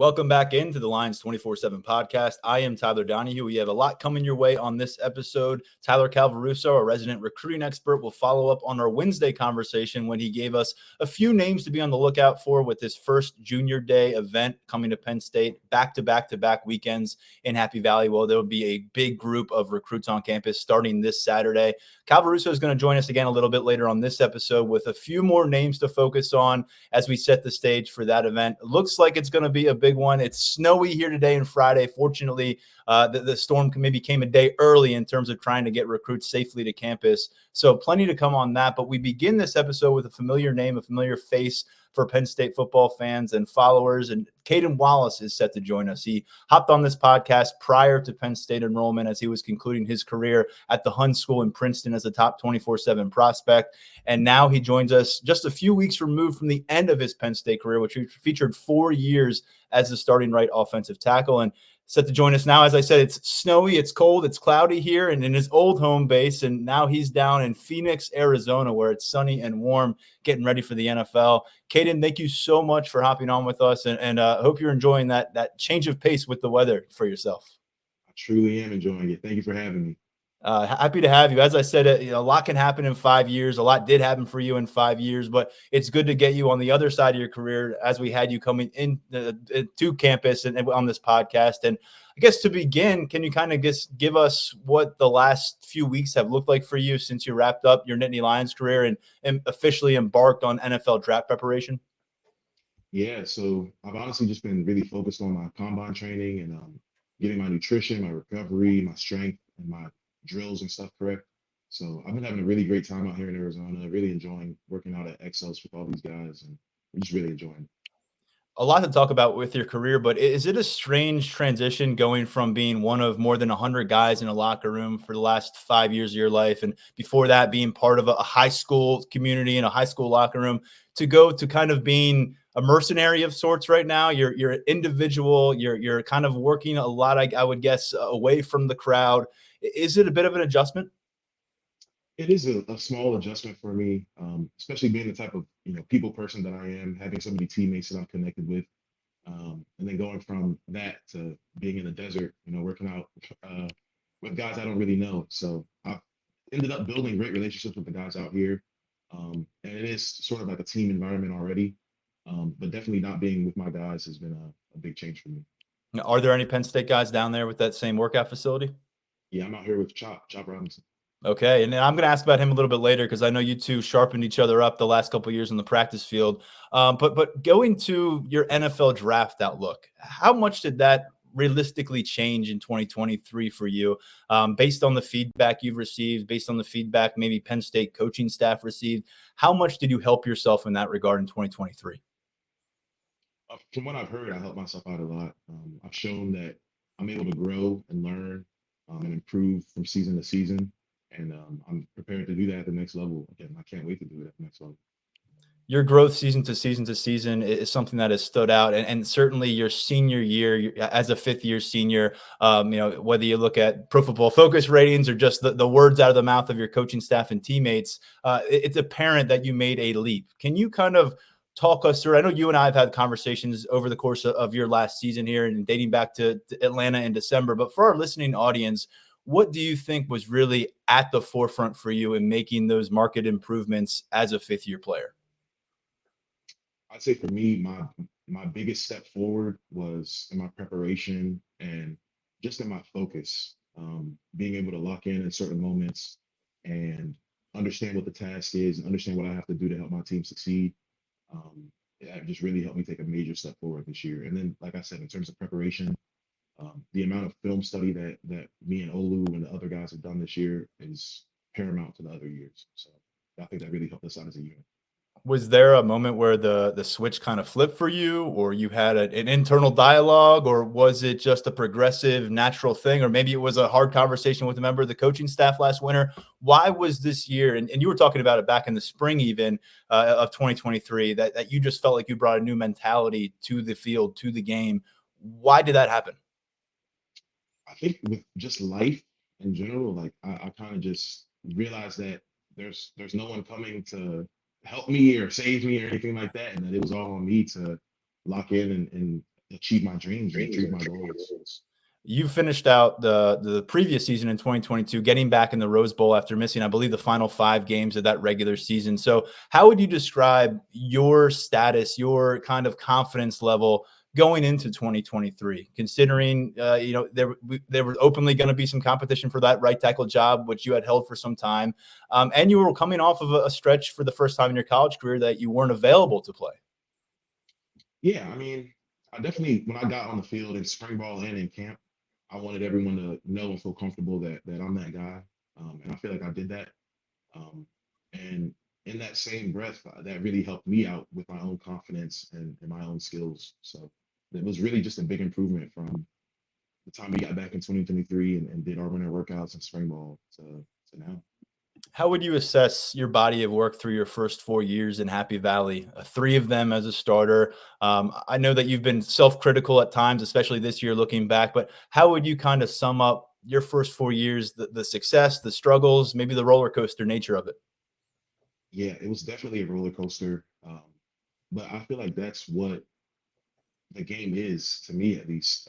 Welcome back into the Lions 247 Podcast. I am Tyler Donahue. We have a lot coming your way on this episode. Tyler Calvaruso, a resident recruiting expert, will follow up on our Wednesday conversation when he gave us a few names to be on the lookout for with his first Junior Day event coming to Penn State, back-to-back weekends in Happy Valley. Well, there will be a big group of recruits on campus starting this Saturday. Calvaruso is going to join us again a little bit later on this episode with a few more names to focus on as we set the stage for that event. It looks like it's going to be a big one. It's snowy here today and Friday. Fortunately, the storm maybe came a day early in terms of trying to get recruits safely to campus. So plenty to come on that. But we begin this episode with a familiar name, a familiar face for Penn State football fans and followers. And Kaden Wallace is set to join us. He hopped on this podcast prior to Penn State enrollment as he was concluding his career at the Hun School in Princeton as a top 24/7 prospect. And now he joins us just a few weeks removed from the end of his Penn State career, which featured 4 years as the starting right offensive tackle. And set to join us now. As I said, it's snowy, it's cold, it's cloudy here and in his old home base. And now he's down in Phoenix, Arizona, where it's sunny and warm, getting ready for the NFL. Kaden, thank you so much for hopping on with us. And I hope you're enjoying that change of pace with the weather for yourself. I truly am enjoying it. Thank you for having me. Happy to have you. As I said, a lot can happen in 5 years. A lot did happen for you in 5 years, but it's good to get you on the other side of your career as we had you coming in to campus and on this podcast. And I guess to begin, can you kind of just give us what the last few weeks have looked like for you since you wrapped up your Nittany Lions career and officially embarked on NFL draft preparation? Yeah, so I've honestly just been really focused on my combine training and getting my nutrition, my recovery, my strength, and my drills and stuff correct. So I've been having a really great time out here in Arizona, really enjoying working out at Exos with all these guys, and we're just really enjoying it. A lot to talk about with your career, but is it a strange transition going from being one of more than 100 guys in a locker room for the last 5 years of your life, and before that being part of a high school community and a high school locker room, to go to kind of being a mercenary of sorts right now? You're individual, you're kind of working a lot, I would guess, away from the crowd. Is it a bit of an adjustment? It is a small adjustment for me, especially being the type of people person that I am, having so many teammates that I'm connected with, and then going from that to being in the desert, working out with guys I don't really know. So I've ended up building great relationships with the guys out here, and it is sort of like a team environment already. But definitely not being with my guys has been a big change for me. Are there any Penn State guys down there with that same workout facility? Yeah, I'm out here with Chop Robinson. Okay, and then I'm going to ask about him a little bit later because I know you two sharpened each other up the last couple of years in the practice field. But going to your NFL draft outlook, how much did that realistically change in 2023 for you, based on the feedback you've received, based on the feedback maybe Penn State coaching staff received? How much did you help yourself in that regard in 2023? From what I've heard, I helped myself out a lot. I've shown that I'm able to grow and learn and improve from season to season. And I'm prepared to do that at the next level. Again, I can't wait to do it at the next level. Your growth season to season is something that has stood out. And certainly your senior year, as a fifth-year senior, whether you look at Pro Football Focus ratings or just the words out of the mouth of your coaching staff and teammates, it's apparent that you made a leap. Can you kind of talk us through? I know you and I have had conversations over the course of your last season here and dating back to Atlanta in December. But for our listening audience, what do you think was really at the forefront for you in making those market improvements as a fifth-year player? I'd say for me, my biggest step forward was in my preparation and just in my focus, being able to lock in certain moments and understand what the task is and understand what I have to do to help my team succeed. It just really helped me take a major step forward this year. And then, like I said, in terms of preparation, the amount of film study that me and Olu and the other guys have done this year is paramount to the other years. So I think that really helped us out as a unit. Was there a moment where the switch kind of flipped for you, or you had an internal dialogue, or was it just a progressive, natural thing, or maybe it was a hard conversation with a member of the coaching staff last winter? Why was this year, and you were talking about it back in the spring even of 2023, that you just felt like you brought a new mentality to the field, to the game? Why did that happen? I think with just life in general, like I kind of just realized that there's no one coming to help me or save me or anything like that, and that it was all on me to lock in and achieve my dreams and achieve my goals. You finished out the previous season in 2022, getting back in the Rose Bowl after missing, I believe, the final 5 games of that regular season. So how would you describe your status, your kind of confidence level going into 2023, considering, there was openly going to be some competition for that right tackle job, which you had held for some time. And you were coming off of a stretch for the first time in your college career that you weren't available to play. Yeah, I mean, I definitely, when I got on the field in spring ball and in camp, I wanted everyone to know and feel comfortable that I'm that guy. And I feel like I did that. And in that same breath, that really helped me out with my own confidence and my own skills. So it was really just a big improvement from the time we got back in 2023 and did our winter workouts and spring ball to now. How would you assess your body of work through your first 4 years in Happy Valley? 3 of them as a starter. I know that you've been self-critical at times, especially this year looking back, but how would you kind of sum up your first 4 years, the success, the struggles, maybe the roller coaster nature of it? Yeah, it was definitely a roller coaster. But I feel like that's what the game is, to me at least.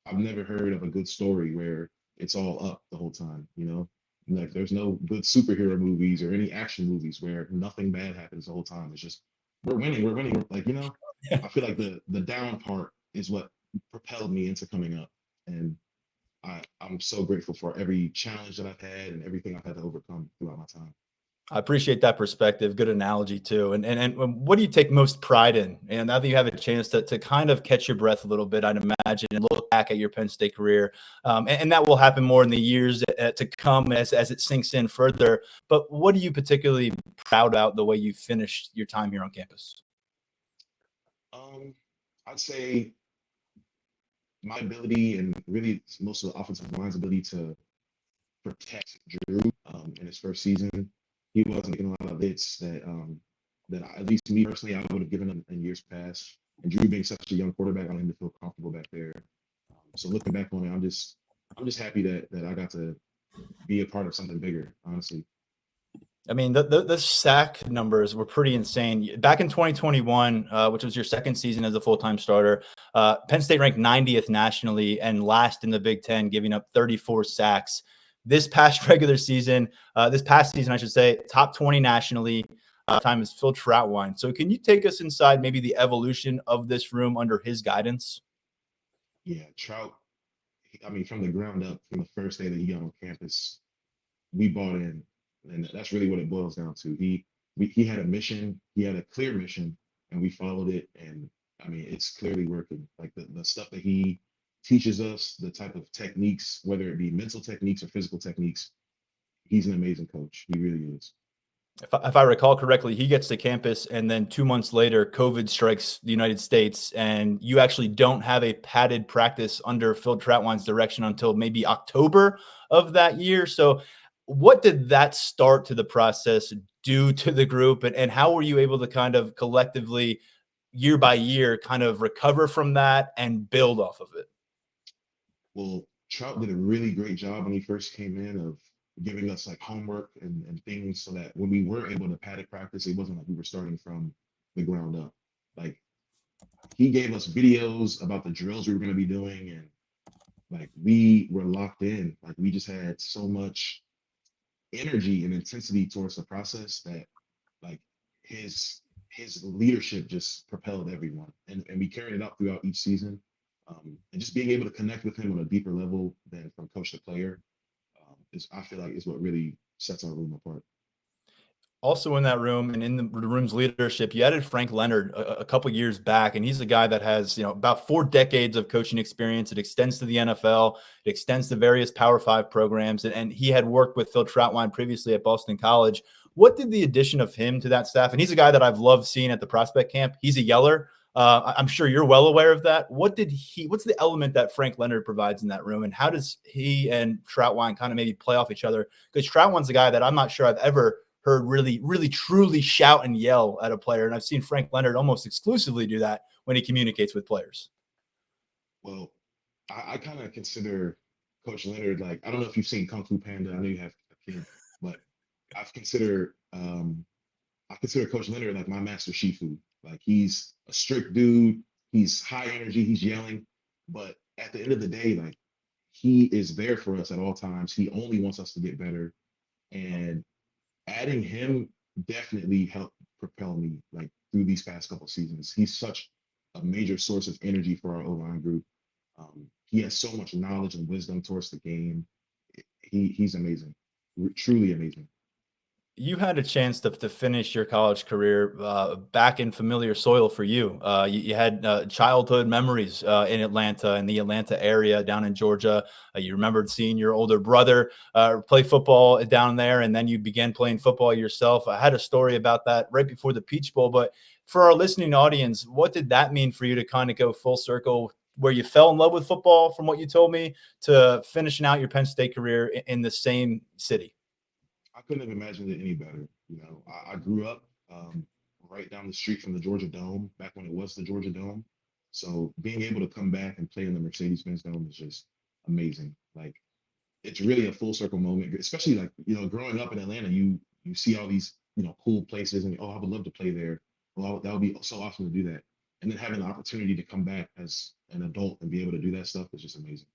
I've never heard of a good story where it's all up the whole time, you know? Like there's no good superhero movies or any action movies where nothing bad happens the whole time. It's just we're winning, we're winning. Like, you know, I feel like the down part is what propelled me into coming up. And I'm so grateful for every challenge that I've had and everything I've had to overcome throughout my time. I appreciate that perspective. Good analogy too. And what do you take most pride in? And now that you have a chance to kind of catch your breath a little bit, I'd imagine, and look back at your Penn State career, and that will happen more in the years to come as it sinks in further. But what are you particularly proud about the way you finished your time here on campus? Um, I'd say my ability and really most of the offensive line's ability to protect Drew in his first season. He wasn't getting a lot of hits at least me personally, I would have given him in years past. And Drew being such a young quarterback, I want him to feel comfortable back there. So looking back on it, I'm just happy that I got to be a part of something bigger, honestly. I mean, the sack numbers were pretty insane. Back in 2021, which was your second season as a full-time starter, Penn State ranked 90th nationally and last in the Big Ten, giving up 34 sacks. This past season, I should say, top 20 nationally. Time is Phil Troutwine. So can you take us inside maybe the evolution of this room under his guidance? Yeah, Trout, I mean, from the ground up, from the first day that he got on campus, we bought in, and that's really what it boils down to. He had a mission, he had a clear mission, and we followed it. And I mean, it's clearly working. Like the stuff that he teaches us, the type of techniques, whether it be mental techniques or physical techniques, he's an amazing coach. He really is. If I recall correctly, he gets to campus and then 2 months later, COVID strikes the United States, and you actually don't have a padded practice under Phil Troutwine's direction until maybe October of that year. So what did that start to the process do to the group, and how were you able to kind of collectively, year by year, kind of recover from that and build off of it? Well, Trout did a really great job when he first came in of giving us like homework and things so that when we were able to pad it practice, it wasn't like we were starting from the ground up. Like he gave us videos about the drills we were going to be doing, and like we were locked in. Like we just had so much energy and intensity towards the process that like his his leadership just propelled everyone, and we carried it out throughout each season. And just being able to connect with him on a deeper level than from coach to player is, I feel like, is what really sets our room apart. Also in that room and in the room's leadership, you added Frank Leonard a couple years back, and he's a guy that has, about 4 decades of coaching experience. It extends to the NFL. It extends to various Power 5 programs, and he had worked with Phil Troutwine previously at Boston College. What did the addition of him to that staff? And he's a guy that I've loved seeing at the prospect camp. He's a yeller. I'm sure you're well aware of that. What's the element that Frank Leonard provides in that room, and how does he and Troutwine kind of maybe play off each other? Because Troutwine's a guy that I'm not sure I've ever heard really, really, truly shout and yell at a player. And I've seen Frank Leonard almost exclusively do that when he communicates with players. Well, I kind of consider Coach Leonard like, I don't know if you've seen Kung Fu Panda. I know you have a kid, but I've considered I consider Coach Leonard like my master Shifu. Like he's a strict dude. He's high energy. He's yelling, but at the end of the day, like he is there for us at all times. He only wants us to get better, and adding him definitely helped propel me like through these past couple seasons. He's such a major source of energy for our O-line group. He has so much knowledge and wisdom towards the game. He's amazing, truly amazing. You had a chance to finish your college career back in familiar soil for you. You had childhood memories in Atlanta, in the Atlanta area, down in Georgia. You remembered seeing your older brother play football down there, and then you began playing football yourself. I had a story about that right before the Peach Bowl. But for our listening audience, what did that mean for you to kind of go full circle, where you fell in love with football, from what you told me, to finishing out your Penn State career in the same city? I couldn't have imagined it any better. I grew up right down the street from the Georgia Dome back when it was the Georgia Dome. So being able to come back and play in the Mercedes-Benz Dome is just amazing. Like it's really a full circle moment, especially like, growing up in Atlanta, you see all these, cool places and, oh, I would love to play there. Well, that would be so awesome to do that. And then having the opportunity to come back as an adult and be able to do that stuff is just amazing.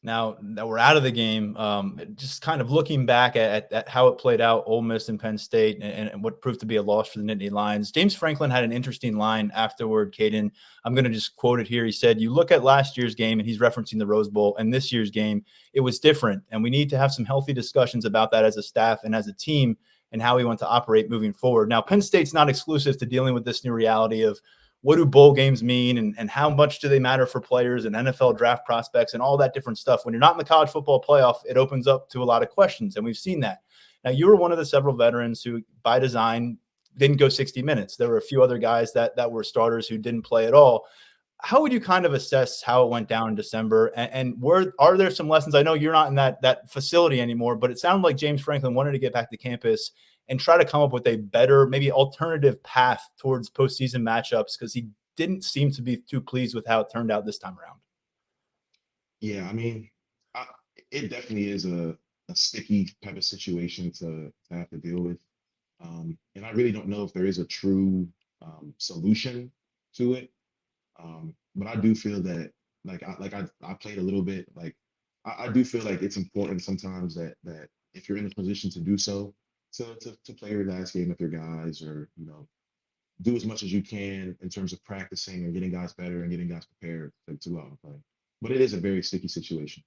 Now that we're out of the game, just kind of looking back at how it played out, Ole Miss and Penn State, and what proved to be a loss for the Nittany Lions. James Franklin had an interesting line afterward, Kaden. I'm going to just quote it here. He said, "You look at last year's game," and he's referencing the Rose Bowl, "and this year's game, it was different. And we need to have some healthy discussions about that as a staff and as a team and how we want to operate moving forward." Now, Penn State's not exclusive to dealing with this new reality of what do bowl games mean, and how much do they matter for players and NFL draft prospects and all that different stuff. When you're not in the college football playoff, it opens up to a lot of questions, and we've seen that. Now, you were one of the several veterans who, by design, didn't go 60 minutes. There were a few other guys that were starters who didn't play at all. How would you kind of assess how it went down in December? And are there some lessons? I know you're not in that facility anymore, but it sounded like James Franklin wanted to get back to campus and try to come up with a better, maybe alternative path towards postseason matchups, because he didn't seem to be too pleased with how it turned out this time around. Yeah, I mean, it definitely is a sticky type of situation to have to deal with. And I really don't know if there is a true solution to it. But I do feel that, I played a little bit. Like I do feel like it's important sometimes that if you're in a position to do so, to play your last game with your guys, or do as much as you can in terms of practicing and getting guys better and getting guys prepared to go out and play. But it is a very sticky situation.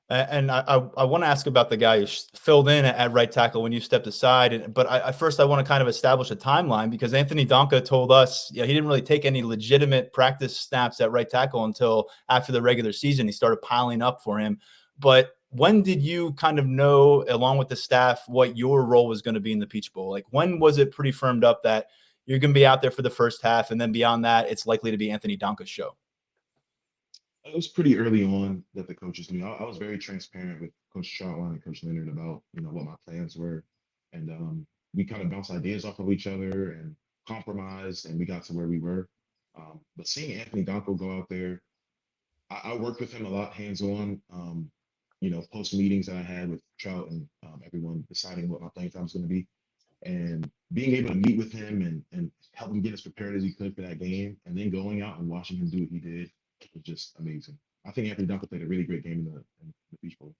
And I want to ask about the guy who filled in at right tackle when you stepped aside. But first, I want to kind of establish a timeline, because Anthony Donka told us he didn't really take any legitimate practice snaps at right tackle until after the regular season. He started piling up for him. But when did you kind of know, along with the staff, what your role was going to be in the Peach Bowl? Like, when was it pretty firmed up that you're going to be out there for the first half, and then beyond that, it's likely to be Anthony Donka's show? It was pretty early on that the coaches knew. I was very transparent with Coach Trotline and Coach Leonard about what my plans were, and we kind of bounced ideas off of each other and compromised, and we got to where we were. But seeing Anthony Donko go out there, I worked with him a lot hands-on. Post meetings that I had with Trout and everyone deciding what my playing time was going to be, and being able to meet with him and help him get as prepared as he could for that game, and then going out and watching him do what he did was just amazing. I think Anthony Duncan played a really great game in the Peach Bowl.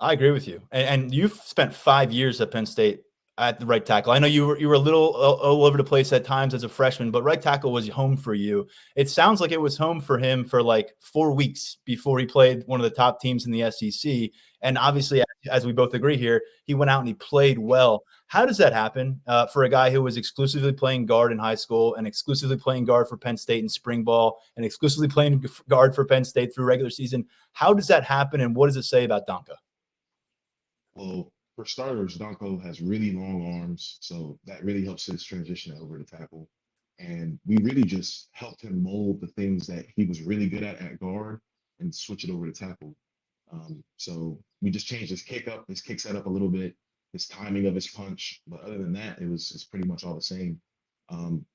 I agree with you. And you've spent 5 years at Penn State at the right tackle. I know you were a little all over the place at times as a freshman, but right tackle was home for you. It sounds like it was home for him for like 4 weeks before he played one of the top teams in the SEC. And obviously, as we both agree here, he went out and he played well. How does that happen for a guy who was exclusively playing guard in high school and exclusively playing guard for Penn State in spring ball and exclusively playing guard for Penn State through regular season? How does that happen, and what does it say about Donka? Well, for starters, Donko has really long arms, so that really helps his transition over to tackle. And we really just helped him mold the things that he was really good at guard and switch it over to tackle. So we just changed his kick setup a little bit, his timing of his punch. But other than that, it's pretty much all the same.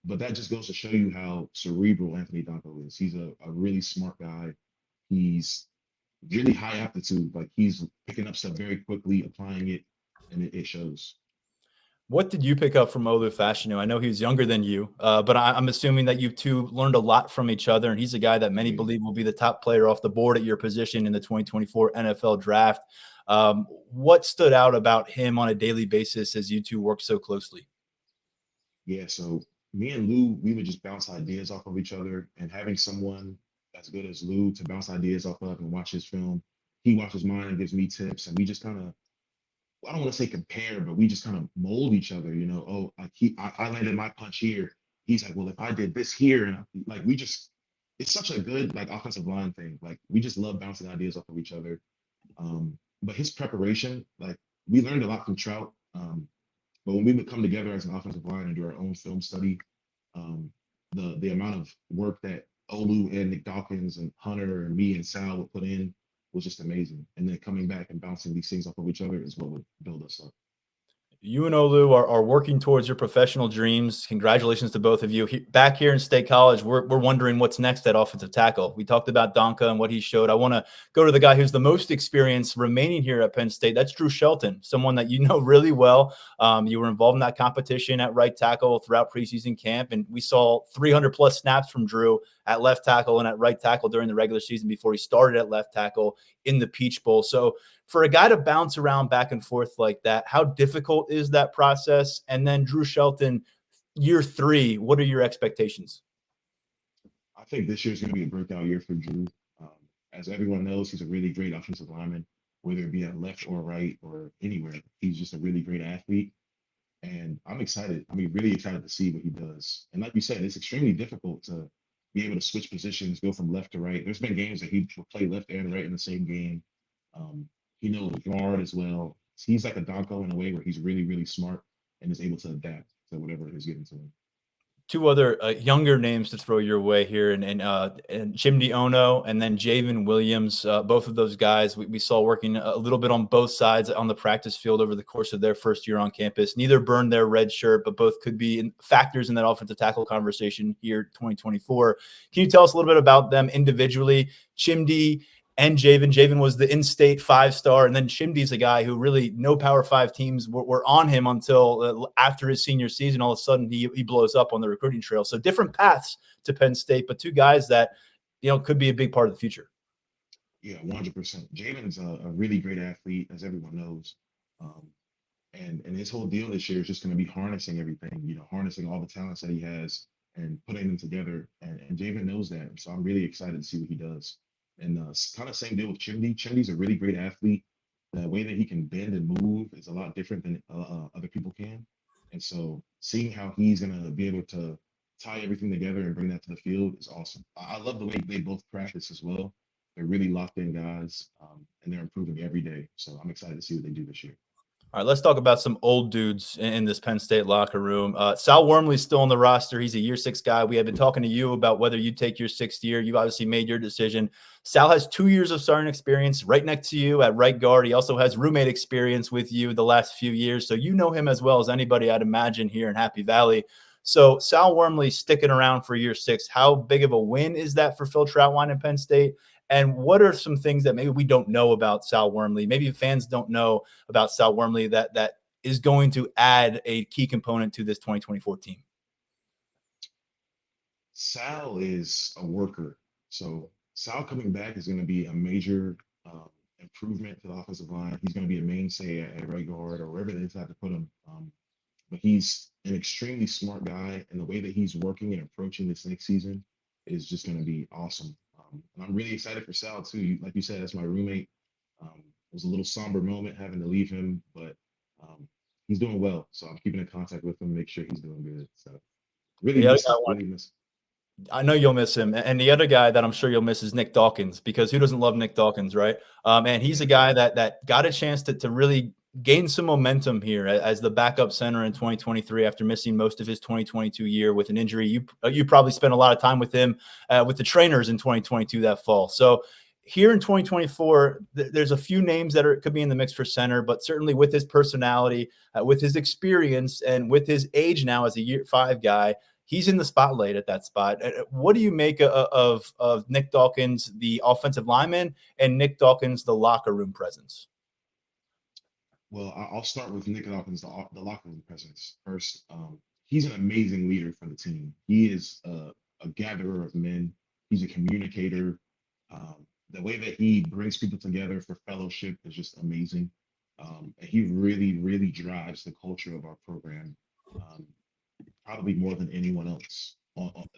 But that just goes to show you how cerebral Anthony Donko is. He's a really smart guy. He's really high aptitude. Like he's picking up stuff very quickly, applying it, and it shows. What did you pick up from Olu Fashanu? I know he was younger than you, but I'm assuming that you two learned a lot from each other, and he's a guy that many Yeah. believe will be the top player off the board at your position in the 2024 NFL Draft. What stood out about him on a daily basis as you two work so closely? Yeah, so me and Lou, we would just bounce ideas off of each other, and having someone as good as Lou to bounce ideas off of and watch his film, he watches mine and gives me tips, and we just kind of, I don't want to say compare, but we just kind of mold each other. Oh, I landed my punch here. He's like, well, if I did this here, and like we just, it's such a good like offensive line thing. Like we just love bouncing ideas off of each other. But his preparation, like we learned a lot from Trout. But when we would come together as an offensive line and do our own film study, um, the amount of work that Olu and Nick Dawkins and Hunter and me and Sal would put in was just amazing. And then coming back and bouncing these things off of each other is what would build us up. You and Olu are working towards your professional dreams. Congratulations to both of you. Back here in State College, we're wondering what's next at offensive tackle. We talked about Donka and what he showed. I want to go to the guy who's the most experienced remaining here at Penn State. That's Drew Shelton, someone that you know really well. You were involved in that competition at right tackle throughout preseason camp, and we saw 300-plus snaps from Drew at left tackle and at right tackle during the regular season before he started at left tackle in the Peach Bowl. So for a guy to bounce around back and forth like that, how difficult is that process? And then Drew Shelton, year 3, what are your expectations? I think this year is going to be a breakout year for Drew. Um, as everyone knows, he's a really great offensive lineman, whether it be at left or right or anywhere. He's just a really great athlete. And I'm excited. I mean, really excited to see what he does. And like you said, it's extremely difficult to be able to switch positions, go from left to right. There's been games that he will play left and right in the same game. Um, he knows guard as well. He's like a Donko in a way where he's really, really smart and is able to adapt to whatever is given to him. Two other younger names to throw your way here, and Chimdi Ono, and then Javen Williams. Both of those guys we saw working a little bit on both sides on the practice field over the course of their first year on campus. Neither burned their red shirt, but both could be factors in that offensive tackle conversation here 2024. Can you tell us a little bit about them individually? Chimdi and Javen. Javen was the in-state 5-star, and then Chimdi's a guy who really no Power 5 teams were on him until after his senior season. All of a sudden, he blows up on the recruiting trail. So different paths to Penn State, but two guys that could be a big part of the future. Yeah, 100%. Jaden's a really great athlete, as everyone knows. And his whole deal this year is just going to be harnessing everything, harnessing all the talents that he has and putting them together. And Jaden knows that. So I'm really excited to see what he does. And kind of same deal with Chimdi. Chimdi's a really great athlete. The way that he can bend and move is a lot different than other people can. And so seeing how he's going to be able to tie everything together and bring that to the field is awesome. I love the way they both practice as well. They're really locked in guys, and they're improving every day. So I'm excited to see what they do this year. All right, let's talk about some old dudes in this Penn State locker room. Sal Wormley's still on the roster. He's a year 6 guy. We have been talking to you about whether you take your 6th year. You've obviously made your decision. Sal has 2 years of starting experience right next to you at right guard. He also has roommate experience with you the last few years. So you know him as well as anybody, I'd imagine, here in Happy Valley. So Sal Wormley sticking around for year 6. How big of a win is that for Phil Trautwein in Penn State? And what are some things that maybe we don't know about Sal Wormley? Maybe fans don't know about Sal Wormley that is going to add a key component to this 2024 team. Sal is a worker. So Sal coming back is going to be a major improvement to the offensive line. He's going to be a mainstay at right guard or wherever they decide to put him. But he's an extremely smart guy, and the way that he's working and approaching this next season is just going to be awesome. And I'm really excited for Sal too. Like you said, that's my roommate. It was a little somber moment having to leave him, but he's doing well. So I'm keeping in contact with him, make sure he's doing good. So really miss him. Really miss him. I know you'll miss him. And the other guy that I'm sure you'll miss is Nick Dawkins, because who doesn't love Nick Dawkins, right? And he's a guy that got a chance to really gain some momentum here as the backup center in 2023 after missing most of his 2022 year with an injury. You probably spent a lot of time with him with the trainers in 2022 that fall. So here in 2024, there's a few names that could be in the mix for center, but certainly with his personality, with his experience, and with his age now as a year 5 guy, he's in the spotlight at that spot. What do you make of Nick Dawkins, the offensive lineman, and Nick Dawkins, the locker room presence? Well, I'll start with Nick Dawkins, the locker room presence first. He's an amazing leader for the team. He is a gatherer of men. He's a communicator. The way that he brings people together for fellowship is just amazing. And he really, really drives the culture of our program, um, probably more than anyone else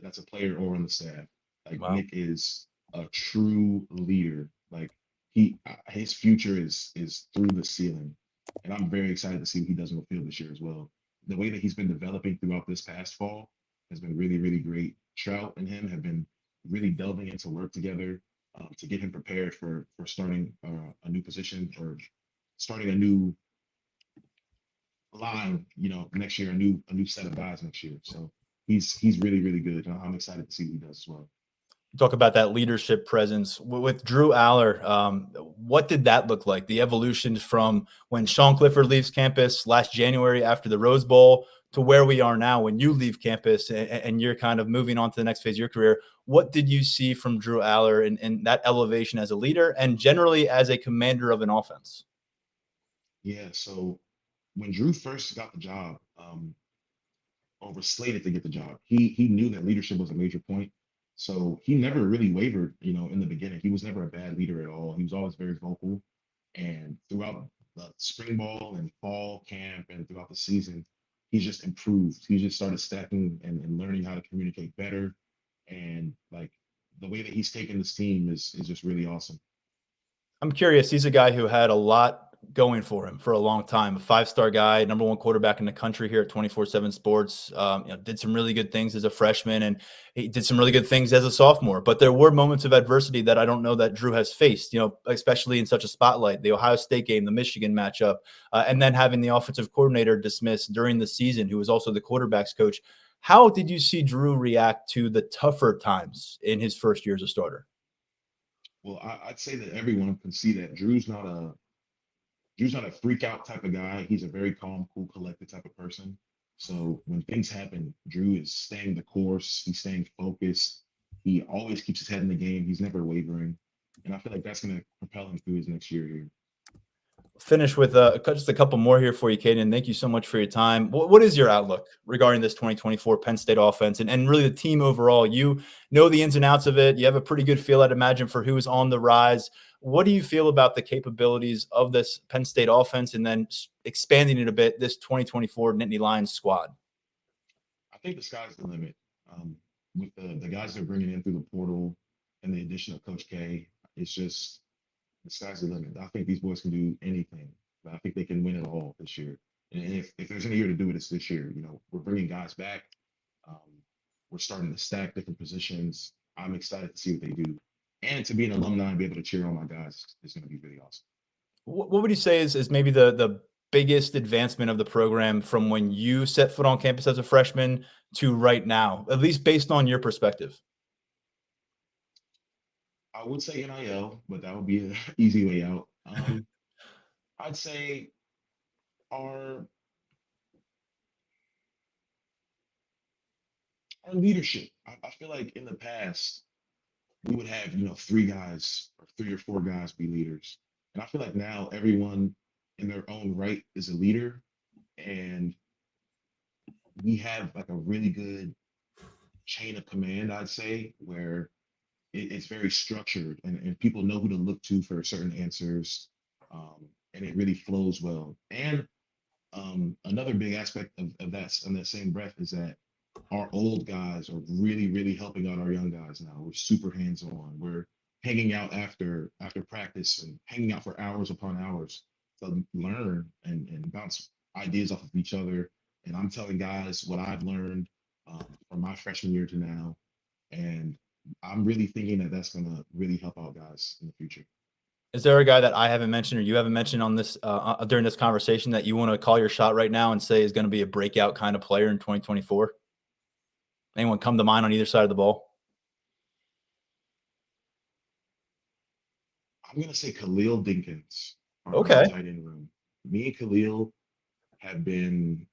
that's a player or on the staff. Like Wow. Nick is a true leader. Like his future is through the ceiling, and I'm very excited to see what he does on the field this year as well. The way that he's been developing throughout this past fall has been really, really great. Trout and him have been really delving into work together to get him prepared for starting a new position or starting a new line, next year, a new set of guys next year. So he's really, really good. I'm excited to see what he does as well. Talk about that leadership presence with Drew Aller. What did that look like? The evolution from when Sean Clifford leaves campus last January after the Rose Bowl to where we are now when you leave campus and you're kind of moving on to the next phase of your career. What did you see from Drew Aller in that elevation as a leader and generally as a commander of an offense? Yeah. So when Drew first got the job, or was slated to get the job, he knew that leadership was a major point. So he never really wavered, in the beginning. He was never a bad leader at all. He was always very vocal. And throughout the spring ball and fall camp and throughout the season, he's just improved. He just started stacking and learning how to communicate better. And like the way that he's taken this team is just really awesome. I'm curious. He's a guy who had a lot going for him for a long time. A five-star guy, number one quarterback in the country here at 247 Sports. Did some really good things as a freshman, and he did some really good things as a sophomore. But there were moments of adversity that I don't know that Drew has faced. Especially in such a spotlight. The Ohio State game, the Michigan matchup, and then having the offensive coordinator dismissed during the season, who was also the quarterback's coach. How did you see Drew react to the tougher times in his first year as a starter? Well, I'd say that everyone can see that Drew's not a freak out type of guy. He's a very calm, cool, collected type of person. So when things happen, Drew is staying the course. He's staying focused. He always keeps his head in the game. He's never wavering. And I feel like that's going to propel him through his next year here. Finish with just a couple more here for you, Kaden. Thank you so much for your time. What is your outlook regarding this 2024 Penn State offense and really the team overall? You know the ins and outs of it. You have a pretty good feel, I'd imagine, for who's on the rise. What do you feel about the capabilities of this Penn State offense and then expanding it a bit, this 2024 Nittany Lions squad? I think the sky's the limit. With the guys they're bringing in through the portal and the addition of Coach K, it's just the sky's the limit. I think these boys can do anything. But I think they can win it all this year. And if there's any year to do it, it's this year. We're bringing guys back. Um, we're starting to stack different positions. I'm excited to see what they do. And to be an alumni and be able to cheer on my guys is going to be really awesome. What would you say is maybe the biggest advancement of the program from when you set foot on campus as a freshman to right now, at least based on your perspective? I would say NIL, but that would be an easy way out. I'd say our our leadership. I feel like in the past we would have, three guys or three or four guys be leaders. And I feel like now everyone in their own right is a leader. And we have like a really good chain of command, I'd say, where it's very structured and people know who to look to for certain answers. And it really flows well. And another big aspect of that on that same breath is that our old guys are really, really helping out our young guys now. We're super hands-on. We're hanging out after practice and hanging out for hours upon hours to learn and bounce ideas off of each other. And I'm telling guys what I've learned from my freshman year to now. And I'm really thinking that that's going to really help out guys in the future. Is there a guy that I haven't mentioned or you haven't mentioned on this during this conversation that you want to call your shot right now and say is going to be a breakout kind of player in 2024? Anyone come to mind on either side of the ball? I'm going to say Khalil Dinkins on the Okay. tight end room. Me and Khalil have been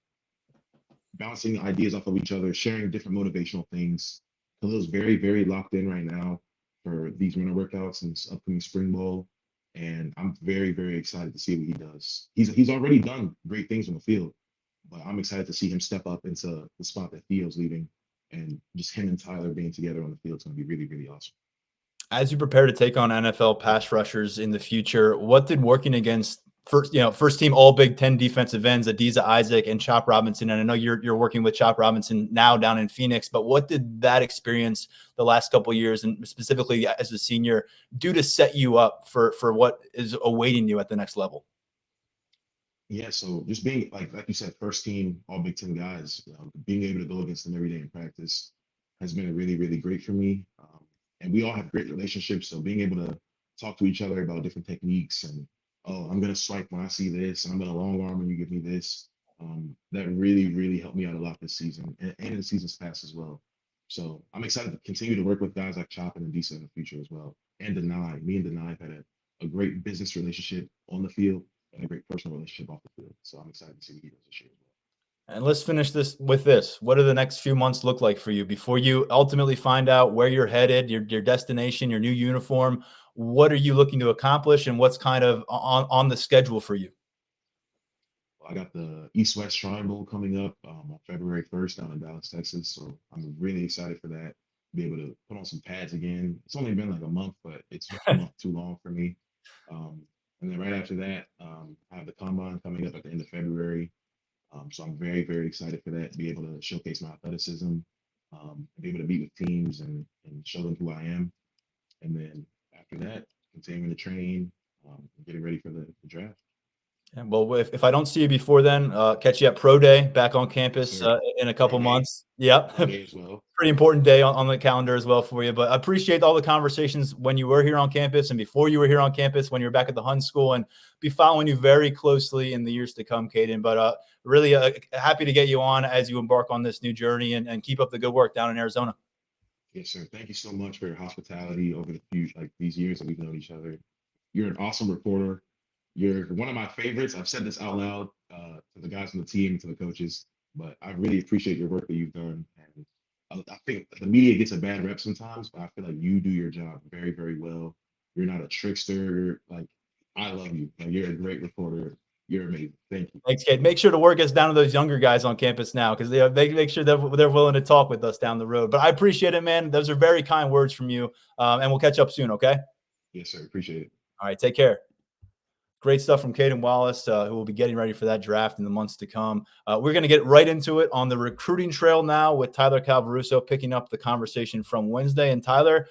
bouncing ideas off of each other, sharing different motivational things. Khalil's very, very locked in right now for these winter workouts and this upcoming spring bowl. And I'm very, very excited to see what he does. He's already done great things on the field, but I'm excited to see him step up into the spot that Theo's leaving, and just him and Tyler being together on the field is going to be really, really awesome. As you prepare to take on NFL pass rushers in the future, what did working against first team all Big Ten defensive ends, Adiza Isaac and Chop Robinson, and I know you're working with Chop Robinson now down in Phoenix, but what did that experience the last couple of years, and specifically as a senior, do to set you up for what is awaiting you at the next level? Yeah, so just being like you said, first team all Big Ten guys, being able to go against them every day in practice has been really, really great for me. And we all have great relationships, so being able to talk to each other about different techniques and, oh, I'm gonna swipe when I see this, and I'm gonna long arm when you give me this. That really, really helped me out a lot this season, and in the seasons past as well. So I'm excited to continue to work with guys like Chop and Adisa in the future as well. And Denai, me and Denai have had a great business relationship on the field and a great personal relationship off the field. So I'm excited to see what he does this year as well. And let's finish this with this. What do the next few months look like for you before you ultimately find out where you're headed, your destination, your new uniform? What are you looking to accomplish, and what's kind of on the schedule for you? I got the East West Shrine Bowl coming up on February 1st down in Dallas, Texas. So I'm really excited for that. Be able to put on some pads again. It's only been like a month, but it's a month too long for me. And then right after that, I have the combine coming up at the end of February. So I'm very, very excited for that. Be able to showcase my athleticism, be able to meet with teams and show them who I am. And then after that, continuing to train, getting ready for the draft. Yeah, well, if I don't see you before then, catch you at Pro Day back on campus Sure. in a couple Pro day, months. Yep. pro day as well. Pretty important day on the calendar as well for you. But I appreciate all the conversations when you were here on campus and before you were here on campus, when you were back at the Hun School, and be following you very closely in the years to come, Kaden. But really happy to get you on as you embark on this new journey, and keep up the good work down in Arizona. Yes, sir. Thank you so much for your hospitality over these years that we've known each other. You're an awesome reporter. You're one of my favorites. I've said this out loud to the guys on the team, to the coaches, but I really appreciate your work that you've done. And I think the media gets a bad rep sometimes, but I feel like you do your job very, very well. You're not a trickster. Like, I love you. Like, you're a great reporter. You're amazing. Thank you. Thanks, Kate. Make sure to work us down to those younger guys on campus now, because they make sure that they're willing to talk with us down the road. But I appreciate it, man. Those are very kind words from you. And we'll catch up soon, okay? Yes, sir. Appreciate it. All right, take care. Great stuff from Kaden Wallace, who will be getting ready for that draft in the months to come. We're going to get right into it on the recruiting trail now with Tyler Calvaruso picking up the conversation from Wednesday. And Tyler,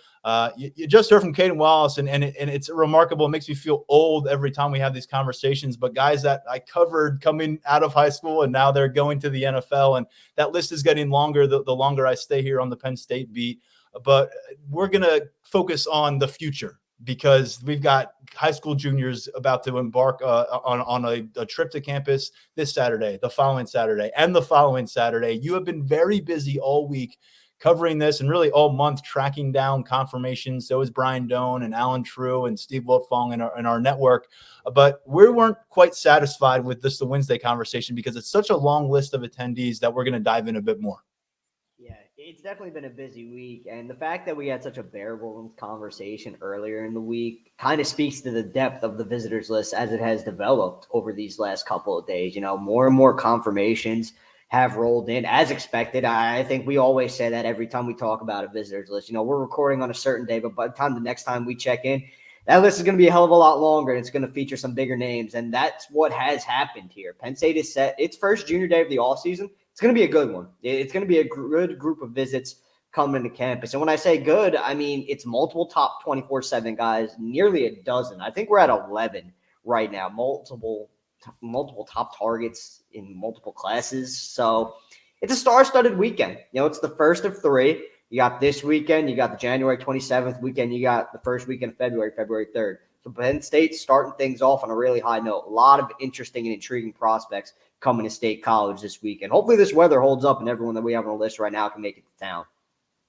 you just heard from Kaden Wallace, and it's remarkable. It makes me feel old every time we have these conversations. But guys that I covered coming out of high school, and now they're going to the NFL, and that list is getting longer the longer I stay here on the Penn State beat. But we're going to focus on the future, because we've got high school juniors about to embark on a trip to campus this Saturday, the following Saturday, and the following Saturday. You have been very busy all week covering this, and really all month tracking down confirmations. So is Brian Doan and Alan True and Steve Wiltfong in our network. But we weren't quite satisfied with this the Wednesday conversation, because it's such a long list of attendees that we're going to dive in a bit more. Yeah, it's definitely been a busy week, and the fact that we had such a bare bones conversation earlier in the week kind of speaks to the depth of the visitors list as it has developed over these last couple of days. You know, more and more confirmations have rolled in as expected. I think we always say that every time we talk about a visitors list. You know, we're recording on a certain day, but by the next time we check in, that list is going to be a hell of a lot longer, and it's going to feature some bigger names, and that's what has happened here. Penn State is set its first junior day of the offseason. It's going to be a good one. It's going to be a good group of visits coming to campus. And when I say good, I mean it's multiple top 24/7 guys, nearly a dozen. I think we're at 11 right now, multiple top targets in multiple classes. So it's a star-studded weekend. You know, it's the first of three. You got this weekend, you got the January 27th weekend, you got the first weekend of February 3rd. So Penn State's starting things off on a really high note. A lot of interesting and intriguing prospects coming to State College this weekend. Hopefully this weather holds up and everyone that we have on the list right now can make it to town.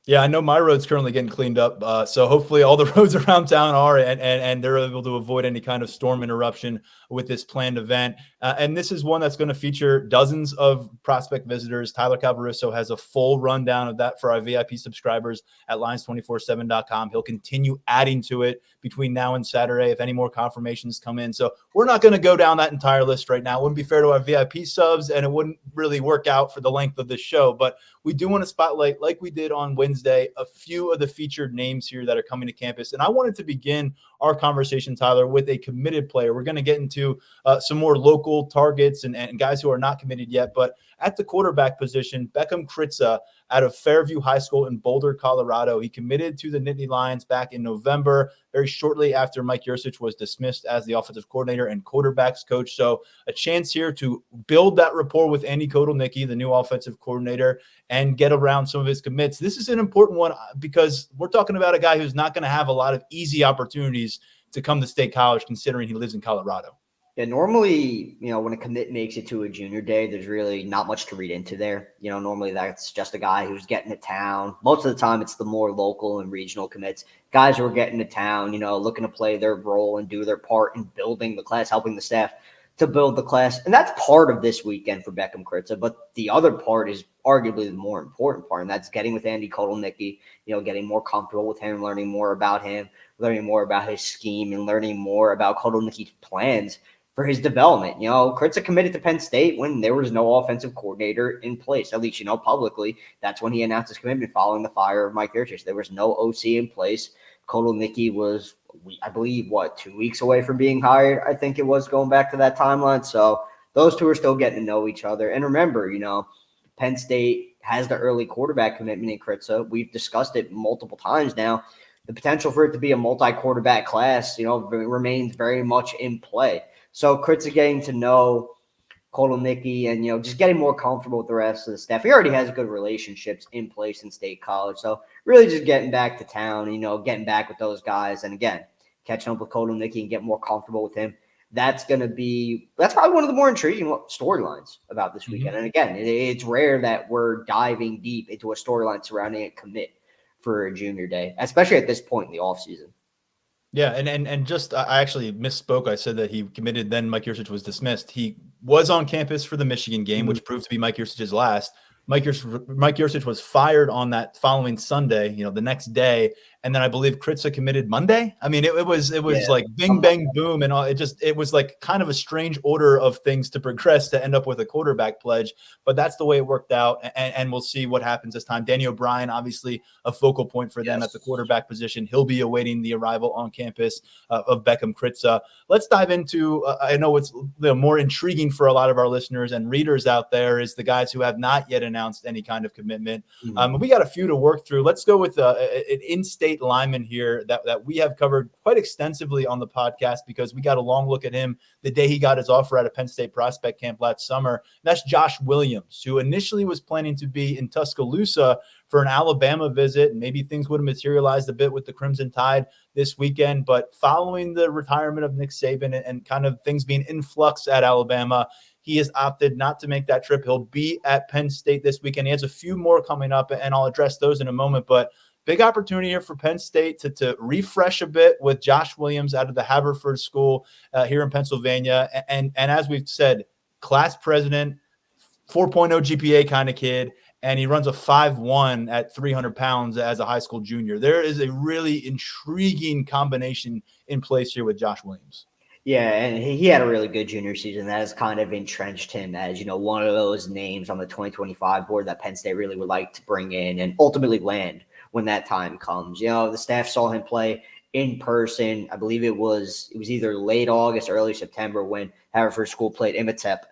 Yeah, I know my road's currently getting cleaned up. So hopefully all the roads around town are, and they're able to avoid any kind of storm interruption with this planned event. And this is one that's going to feature dozens of prospect visitors. Tyler Calvaruso has a full rundown of that for our VIP subscribers at Lions247.com. He'll continue adding to it between now and Saturday if any more confirmations come in. So we're not going to go down that entire list right now. It wouldn't be fair to our VIP subs, and it wouldn't really work out for the length of this show. But we do want to spotlight, like we did on Wednesday, a few of the featured names here that are coming to campus. And I wanted to begin our conversation, Tyler, with a committed player. We're going to get into some more local targets and guys who are not committed yet. But at the quarterback position, Beckham Kritza out of Fairview High School in Boulder, Colorado. He committed to the Nittany Lions back in November, very shortly after Mike Yurcich was dismissed as the offensive coordinator and quarterbacks coach. So a chance here to build that rapport with Andy Kotelnicki, the new offensive coordinator, and get around some of his commits. This is an important one because we're talking about a guy who's not going to have a lot of easy opportunities to come to State College, considering he lives in Colorado. Yeah, normally, when a commit makes it to a junior day, there's really not much to read into there. Normally that's just a guy who's getting to town. Most of the time, it's the more local and regional commits, guys who are getting to town, looking to play their role and do their part in building the class, helping the staff to build the class. And that's part of this weekend for Beckham Kritza. But the other part is arguably the more important part, and that's getting with Andy Kotelnicki, getting more comfortable with him, learning more about him, learning more about his scheme, and learning more about Kotelnicki's plans for his development. Kritza committed to Penn State when there was no offensive coordinator in place, at least, publicly. That's when he announced his commitment following the fire of Mike Yurcich. There was no OC in place. Kotelnicki was, I believe, 2 weeks away from being hired. I think it was, going back to that timeline. So those two are still getting to know each other. And remember, Penn State has the early quarterback commitment in Kritza. We've discussed it multiple times now. The potential for it to be a multi-quarterback class, remains very much in play. So Kritza getting to know Kotelnicki and, just getting more comfortable with the rest of the staff. He already has good relationships in place in State College. So really just getting back to town, getting back with those guys. And again, catching up with Kotelnicki and getting more comfortable with him. That's probably one of the more intriguing storylines about this weekend. And again, it's rare that we're diving deep into a storyline surrounding a commit for a junior day, especially at this point in the offseason. Yeah, and just I actually misspoke. I said that he committed, then Mike Yurcich was dismissed. He was on campus for the Michigan game, which proved to be Mike Yurcich's last. Mike Yurcich was fired on that following Sunday, the next day. And then I believe Kritza committed Monday. I mean, it was like bing, bang, boom. And all, it was like kind of a strange order of things to progress to end up with a quarterback pledge. But that's the way it worked out. And we'll see what happens this time. Danny O'Brien, obviously a focal point for them at the quarterback position. He'll be awaiting the arrival on campus of Beckham Kritza. Let's dive into, I know what's more intriguing for a lot of our listeners and readers out there is the guys who have not yet announced any kind of commitment. We got a few to work through. Let's go with an in-state lineman here that we have covered quite extensively on the podcast because we got a long look at him the day he got his offer at a Penn State prospect camp last summer. That's Josh Williams, who initially was planning to be in Tuscaloosa for an Alabama visit. And maybe things would have materialized a bit with the Crimson Tide this weekend. But following the retirement of Nick Saban and kind of things being in flux at Alabama, he has opted not to make that trip. He'll be at Penn State this weekend. He has a few more coming up, and I'll address those in a moment. But big opportunity here for Penn State to refresh a bit with Josh Williams out of the Haverford School here in Pennsylvania. And as we've said, class president, 4.0 GPA kind of kid, and he runs a 5'1" at 300 pounds as a high school junior. There is a really intriguing combination in place here with Josh Williams. Yeah, and he had a really good junior season. That has kind of entrenched him as, one of those names on the 2025 board that Penn State really would like to bring in and ultimately land when that time comes. The staff saw him play in person. I believe it was either late August, early September when Haverford School played Imhotep.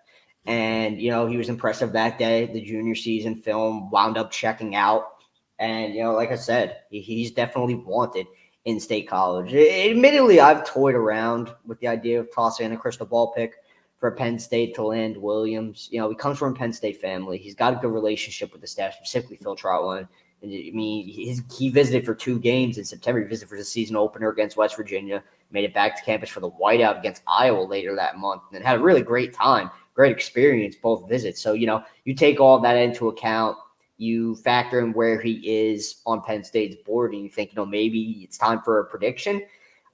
And, he was impressive that day. The junior season film wound up checking out. And, like I said, he's definitely wanted in State College. Admittedly, I've toyed around with the idea of tossing in a crystal ball pick for Penn State to land Williams. He comes from a Penn State family. He's got a good relationship with the staff, specifically Phil Trotwine. I mean, he visited for 2 games in September. He visited for the season opener against West Virginia, made it back to campus for the whiteout against Iowa later that month, and had a really great time, great experience, both visits. So, you take all of that into account, you factor in where he is on Penn State's board, and you think, maybe it's time for a prediction.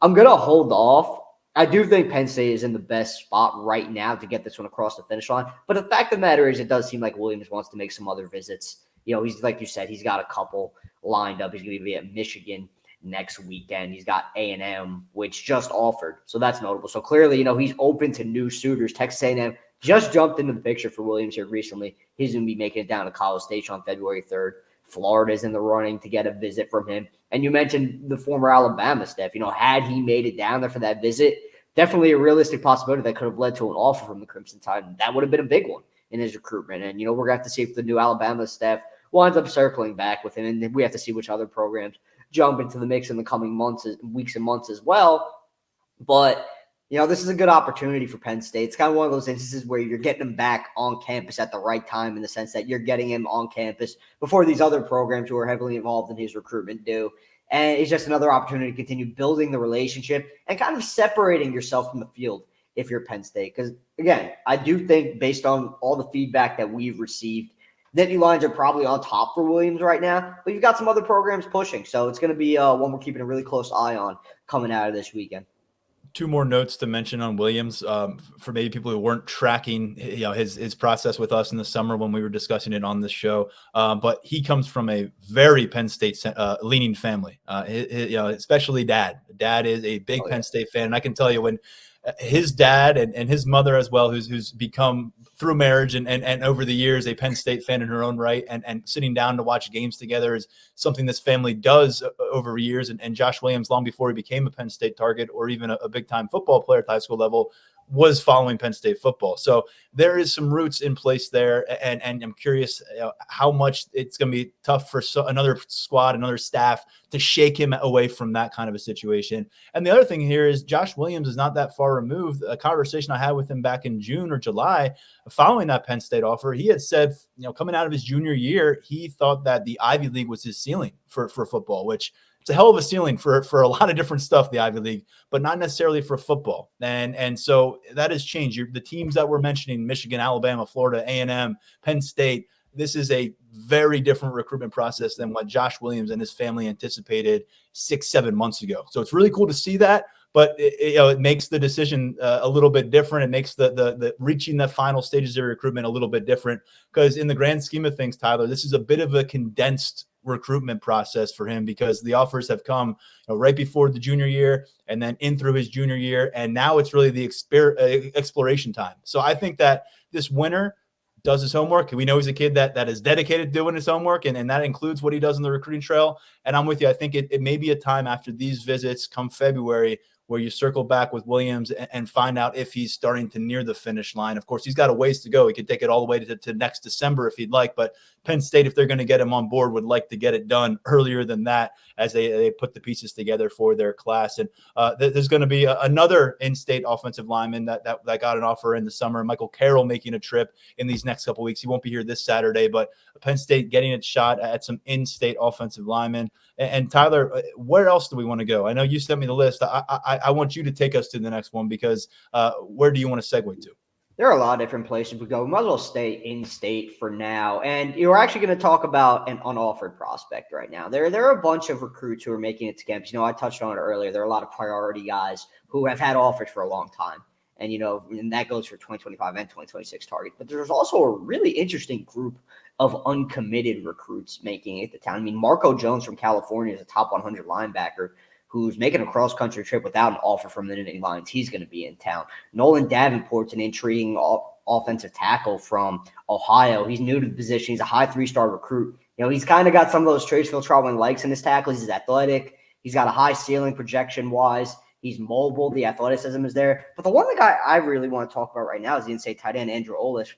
I'm going to hold off. I do think Penn State is in the best spot right now to get this one across the finish line. But the fact of the matter is, it does seem like Williams wants to make some other visits. He's, like you said, he's got a couple lined up. He's going to be at Michigan next weekend. He's got A&M, which just offered. So that's notable. So clearly, he's open to new suitors. Texas A&M just jumped into the picture for Williams here recently. He's going to be making it down to College Station on February 3rd. Florida's in the running to get a visit from him. And you mentioned the former Alabama staff. Had he made it down there for that visit, definitely a realistic possibility that could have led to an offer from the Crimson Tide. And that would have been a big one in his recruitment. And, we're going to have to see if the new Alabama staff winds up circling back with him. And then we have to see which other programs jump into the mix in the coming weeks and months as well. But, this is a good opportunity for Penn State. It's kind of one of those instances where you're getting him back on campus at the right time, in the sense that you're getting him on campus before these other programs who are heavily involved in his recruitment do. And it's just another opportunity to continue building the relationship and kind of separating yourself from the field if you're Penn State. Because, again, I do think, based on all the feedback that we've received, Nittany Lions are probably on top for Williams right now, but you've got some other programs pushing. So it's going to be one we're keeping a really close eye on coming out of this weekend. Two more notes to mention on Williams for maybe people who weren't tracking his process with us in the summer when we were discussing it on this show. But he comes from a very Penn State leaning family, especially dad. Dad is a big Penn State fan. And I can tell you, when his dad and his mother as well, who's become through marriage and over the years a Penn State fan in her own right, and sitting down to watch games together is something this family does over years. And Josh Williams, long before he became a Penn State target or even a big-time football player at the high school level, was following Penn State football. So there is some roots in place there. And I'm curious how much it's going to be tough for another squad, another staff to shake him away from that kind of a situation. And the other thing here is Josh Williams is not that far removed. A conversation I had with him back in June or July following that Penn State offer, he had said, coming out of his junior year, he thought that the Ivy League was his ceiling for football, which it's a hell of a ceiling for a lot of different stuff, the Ivy League, but not necessarily for football. And so that has changed. The teams that we're mentioning, Michigan, Alabama, Florida, A&M, Penn State, this is a very different recruitment process than what Josh Williams and his family anticipated 6-7 months ago. So it's really cool to see that, but it makes the decision a little bit different. It makes the reaching the final stages of recruitment a little bit different, because in the grand scheme of things, Tyler, this is a bit of a condensed recruitment process for him, because the offers have come right before the junior year and then in through his junior year. And now it's really the exploration time. So I think that this winter does his homework. We know he's a kid that is dedicated to doing his homework, and that includes what he does on the recruiting trail. And I'm with you. I think it may be a time after these visits come February where you circle back with Williams and find out if he's starting to near the finish line. Of course, he's got a ways to go. He could take it all the way to next December if he'd like, but Penn State, if they're going to get him on board, would like to get it done earlier than that as they put the pieces together for their class. And there's going to be another in-state offensive lineman that got an offer in the summer, Michael Carroll, making a trip in these next couple of weeks. He won't be here this Saturday, but Penn State getting its shot at some in-state offensive linemen. And Tyler, where else do we want to go? I know you sent me the list. I want you to take us to the next one, because where do you want to segue to? There are a lot of different places we go. We might as well stay in state for now. And you're actually going to talk about an unoffered prospect right now. There are a bunch of recruits who are making it to campus. I touched on it earlier. There are a lot of priority guys who have had offers for a long time. And, and that goes for 2025 and 2026 targets. But there's also a really interesting group of uncommitted recruits making it to town. I mean, Marco Jones from California is a top 100 linebacker who's making a cross-country trip without an offer from the Nittany Lions. He's going to be in town. Nolan Davenport's an intriguing offensive tackle from Ohio. He's new to the position. He's a high 3-star recruit. He's kind of got some of those traits Phil Trotman likes in his tackles. He's athletic. He's got a high ceiling projection-wise. He's mobile. The athleticism is there. But the one guy I really want to talk about right now is the in-state tight end, Andrew Olish.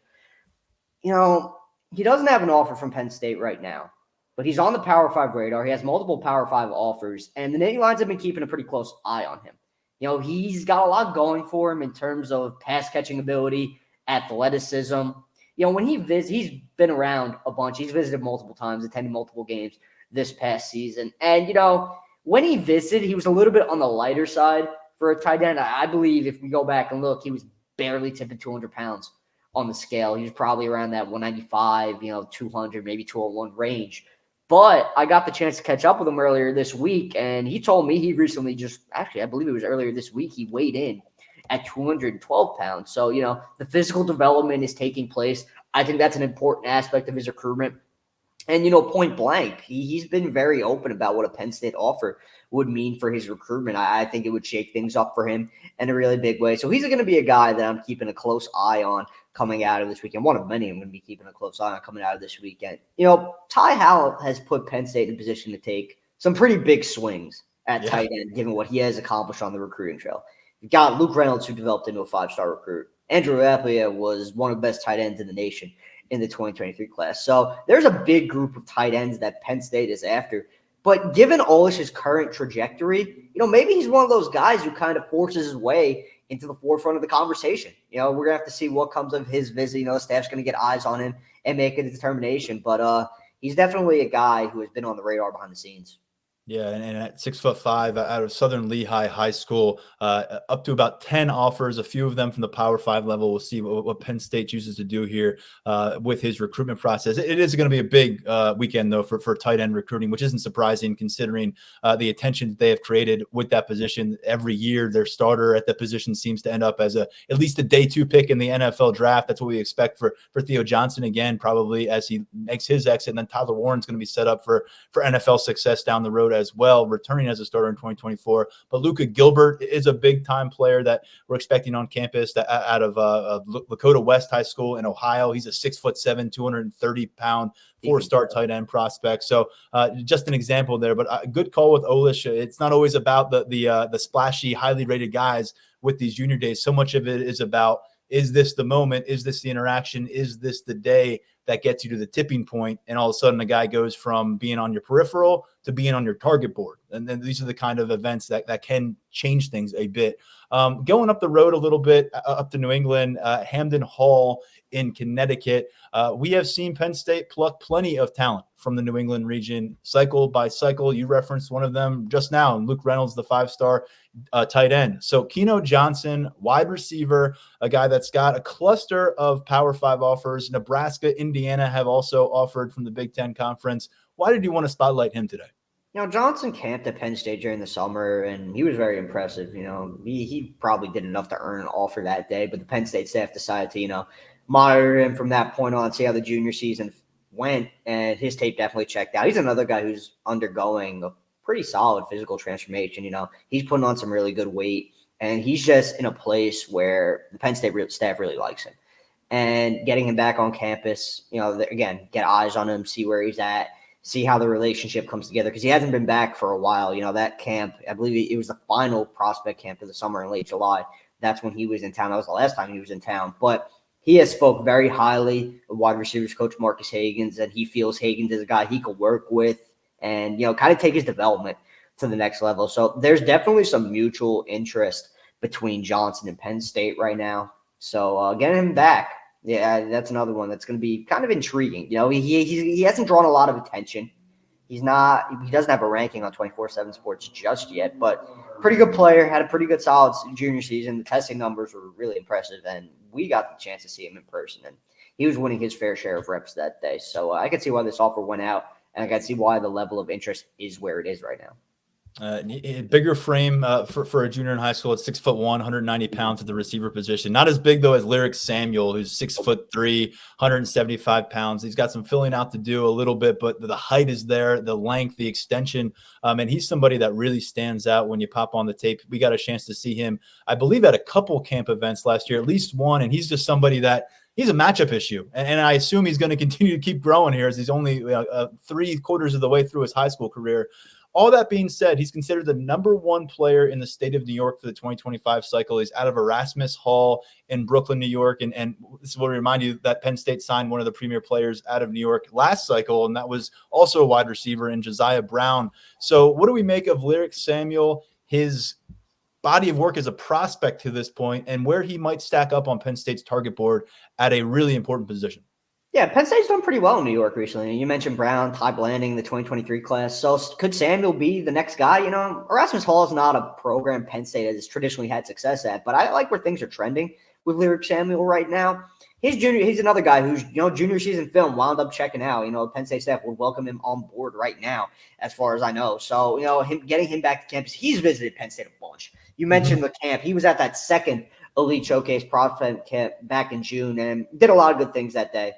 He doesn't have an offer from Penn State right now, but he's on the Power 5 radar. He has multiple Power 5 offers, and the Nittany Lions have been keeping a pretty close eye on him. He's got a lot going for him in terms of pass-catching ability, athleticism. When he's been around a bunch. He's visited multiple times, attended multiple games this past season. And, when he visited, he was a little bit on the lighter side for a tight end. I believe if we go back and look, he was barely tipping 200 pounds on the scale. He was probably around that 195, 200, maybe 201 range. But I got the chance to catch up with him earlier this week, and he told me he recently I believe it was earlier this week, he weighed in at 212 pounds. So, the physical development is taking place. I think that's an important aspect of his recruitment. And, point blank, he's been very open about what a Penn State offer would mean for his recruitment. I think it would shake things up for him in a really big way. So he's going to be a guy that I'm keeping a close eye on coming out of this weekend. One of many I'm going to be keeping a close eye on coming out of this weekend. Ty Howell has put Penn State in a position to take some pretty big swings at tight end, given what he has accomplished on the recruiting trail. You've got Luke Reynolds, who developed into a 5-star recruit. Andrew Appia was one of the best tight ends in the nation in the 2023 class. So there's a big group of tight ends that Penn State is after. But given Olish's current trajectory, maybe he's one of those guys who kind of forces his way into the forefront of the conversation. We're going to have to see what comes of his visit. The staff's going to get eyes on him and make a determination. But he's definitely a guy who has been on the radar behind the scenes. Yeah, and at 6'5" out of Southern Lehigh High School, up to about 10 offers, a few of them from the Power 5 level. We'll see what Penn State chooses to do here with his recruitment process. It is going to be a big weekend, though, for tight end recruiting, which isn't surprising considering the attention that they have created with that position. Every year, their starter at that position seems to end up as at least a day 2 pick in the NFL draft. That's what we expect for Theo Johnson again, probably as he makes his exit. And then Tyler Warren's going to be set up for NFL success down the road as well, returning as a starter in 2024. But Luka Gilbert is a big-time player that we're expecting on campus out of Lakota West High School in Ohio. He's a 6'7", 230-pound 4-star tight end prospect. So just an example there, but a good call with Olish. It's not always about the splashy, highly rated guys with these junior days. So much of it is about, is this the moment? Is this the interaction? Is this the day that gets you to the tipping point? And all of a sudden a guy goes from being on your peripheral to being on your target board. And then these are the kind of events that can change things a bit. Going up the road a little bit, up to New England, Hamden Hall in Connecticut, we have seen Penn State pluck plenty of talent from the New England region, cycle by cycle. You referenced one of them just now, and Luke Reynolds, the 5-star tight end. So Keno Johnson, wide receiver, a guy that's got a cluster of Power 5 offers. Nebraska, Indiana have also offered from the Big Ten Conference. Why did you want to spotlight him today? Johnson camped at Penn State during the summer, and he was very impressive. He probably did enough to earn an offer that day, but the Penn State staff decided to, monitor him from that point on, see how the junior season went, and his tape definitely checked out. He's another guy who's undergoing a pretty solid physical transformation. He's putting on some really good weight, and he's just in a place where the Penn State staff really likes him. And getting him back on campus, again, get eyes on him, see where he's at, see how the relationship comes together, because he hasn't been back for a while. That camp, I believe it was the final prospect camp of the summer in late July. That's when he was in town. That was the last time he was in town. But he has spoke very highly of wide receivers coach Marcus Hagans, and he feels Hagans is a guy he could work with and, kind of take his development to the next level. So there's definitely some mutual interest between Johnson and Penn State right now. So getting him back, yeah, that's another one that's going to be kind of intriguing. He hasn't drawn a lot of attention. He doesn't have a ranking on 247 Sports just yet, but pretty good player, had a pretty good solid junior season. The testing numbers were really impressive, and we got the chance to see him in person, and he was winning his fair share of reps that day. So I could see why this offer went out, and I could see why the level of interest is where it is right now. Bigger frame for a junior in high school. It's 6'1", 190 pounds at the receiver position. Not as big though as Lyric Samuel, who's 6'3", 175 pounds. He's got some filling out to do a little bit, but the height is there, the length, the extension, and he's somebody that really stands out when you pop on the tape. We got a chance to see him, I believe, at a couple camp events last year, at least one, and he's just somebody that he's a matchup issue, and I assume he's going to continue to keep growing here as he's only 3/4 of the way through his high school career. All that being said, he's considered the #1 player in the state of New York for the 2025 cycle. He's out of Erasmus Hall in Brooklyn, New York. And this will remind you that Penn State signed one of the premier players out of New York last cycle, and that was also a wide receiver in Josiah Brown. So what do we make of Lyric Samuel, his body of work as a prospect to this point, and where he might stack up on Penn State's target board at a really important position? Yeah, Penn State's done pretty well in New York recently. You mentioned Brown, Ty Blanding, the 2023 class. So could Samuel be the next guy? Erasmus Hall is not a program Penn State has traditionally had success at, but I like where things are trending with Lyric Samuel right now. He's another guy who's, junior season film wound up checking out. Penn State staff would welcome him on board right now, as far as I know. So, getting him back to campus, he's visited Penn State a bunch. You mentioned the camp. He was at that second Elite Showcase prospect camp back in June and did a lot of good things that day.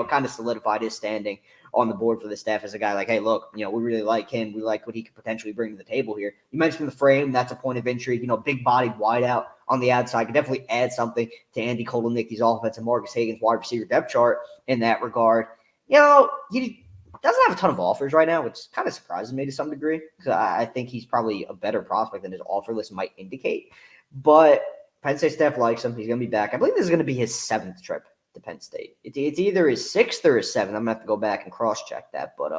Kind of solidified his standing on the board for the staff as a guy like, hey, look, we really like him. We like what he could potentially bring to the table here. You mentioned the frame. That's a point of intrigue. Big-bodied wideout on the outside could definitely add something to Andy Koldenicki's offense and Marcus Hagan's wide receiver depth chart in that regard. He doesn't have a ton of offers right now, which kind of surprises me to some degree because I think he's probably a better prospect than his offer list might indicate. But Penn State staff likes him. He's going to be back. I believe this is going to be his 7th trip to Penn State. It's either his 6th or his 7th. I'm going to have to go back and cross-check that. But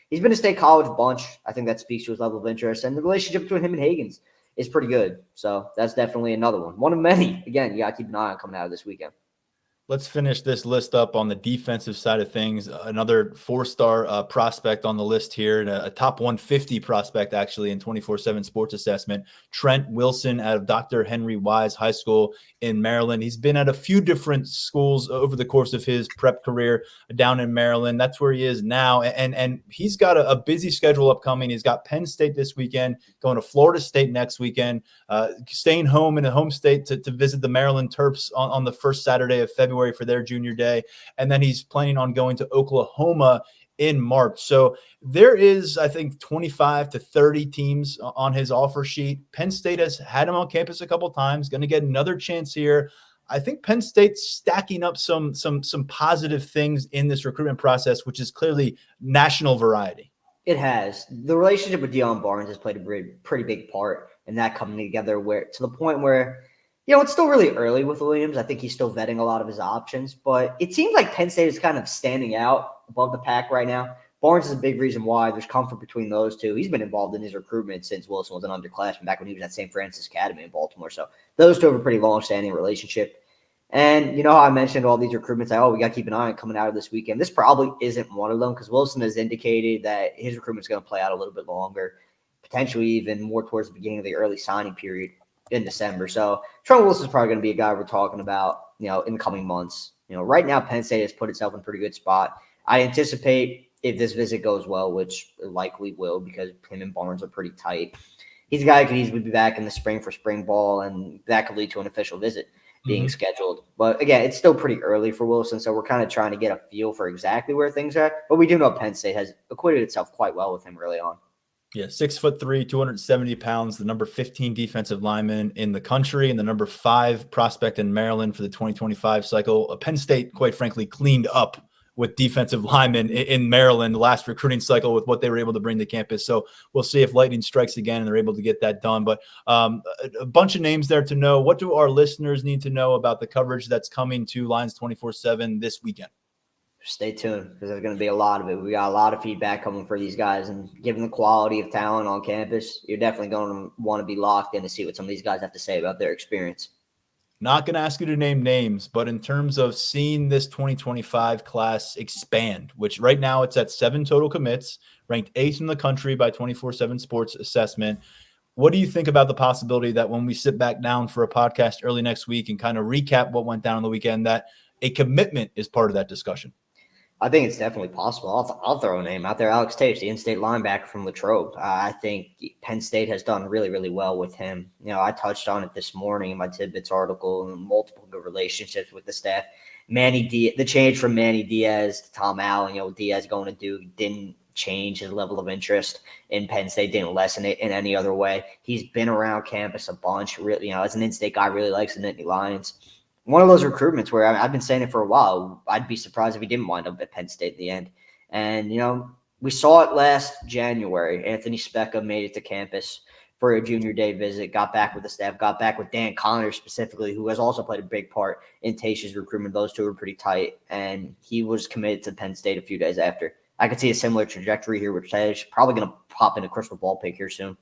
he's been to State College a bunch. I think that speaks to his level of interest. And the relationship between him and Hagan's is pretty good. So that's definitely another one. One of many. Again, you got to keep an eye on coming out of this weekend. Let's finish this list up on the defensive side of things. Another 4-star prospect on the list here, and a top 150 prospect actually in 24/7 Sports Assessment. Trent Wilson out of Dr. Henry Wise High School in Maryland. He's been at a few different schools over the course of his prep career down in Maryland. That's where he is now, and he's got a busy schedule upcoming. He's got Penn State this weekend, going to Florida State next weekend, staying home in a home state to visit the Maryland Terps on the first Saturday of February for their junior day. And then he's planning on going to Oklahoma in March. So there is, I think, 25 to 30 teams on his offer sheet. Penn State has had him on campus a couple times, going to get another chance here. I think Penn State's stacking up some positive things in this recruitment process, which is clearly national variety. It has. The relationship with Deion Barnes has played a pretty big part in that coming together, where to the point where it's still really early with Williams. I think he's still vetting a lot of his options, but it seems like Penn State is kind of standing out above the pack right now. Barnes is a big reason why. There's comfort between those two. He's been involved in his recruitment since Wilson was an underclassman back when he was at St. Francis Academy in Baltimore. So those two have a pretty long-standing relationship. And how I mentioned all these recruitments, we got to keep an eye on coming out of this weekend. This probably isn't one of them because Wilson has indicated that his recruitment's going to play out a little bit longer, potentially even more towards the beginning of the early signing period in December. So Trent Wilson is probably going to be a guy we're talking about, in the coming months. Right now Penn State has put itself in a pretty good spot. I anticipate if this visit goes well, which it likely will because him and Barnes are pretty tight, he's a guy who could easily be back in the spring for spring ball, and that could lead to an official visit being scheduled. But again, it's still pretty early for Wilson, so we're kind of trying to get a feel for exactly where things are. But we do know Penn State has acquitted itself quite well with him early on. Yeah, 6'3", 270 pounds, the number 15 defensive lineman in the country and the number 5 prospect in Maryland for the 2025 cycle. Penn State, quite frankly, cleaned up with defensive linemen in Maryland the last recruiting cycle with what they were able to bring to campus. So we'll see if lightning strikes again and they're able to get that done. But a bunch of names there to know. What do our listeners need to know about the coverage that's coming to Lions 24/7 this weekend? Stay tuned because there's going to be a lot of it. We got a lot of feedback coming for these guys, and given the quality of talent on campus, you're definitely going to want to be locked in to see what some of these guys have to say about their experience. Not going to ask you to name names, but in terms of seeing this 2025 class expand, which right now it's at 7 total commits, ranked 8th in the country by 24/7 Sports Assessment. What do you think about the possibility that when we sit back down for a podcast early next week and kind of recap what went down on the weekend, that a commitment is part of that discussion? I think it's definitely possible. I'll throw a name out there. Alex Tate, the in-state linebacker from Latrobe. I think Penn State has done really, really well with him. I touched on it this morning in my Tidbits article, and multiple good relationships with the staff. The change from Manny Diaz to Tom Allen, Diaz going to Duke didn't change his level of interest in Penn State, didn't lessen it in any other way. He's been around campus a bunch. Really, as an in-state guy, really likes the Nittany Lions. One of those recruitments where I've been saying it for a while. I'd be surprised if he didn't wind up at Penn State in the end. And, we saw it last January. Anthony Specca made it to campus for a junior day visit, got back with the staff, got back with Dan Connors specifically, who has also played a big part in Tayshia's recruitment. Those two were pretty tight, and he was committed to Penn State a few days after. I could see a similar trajectory here with Taysh. Probably going to pop in a crystal ball pick here soon.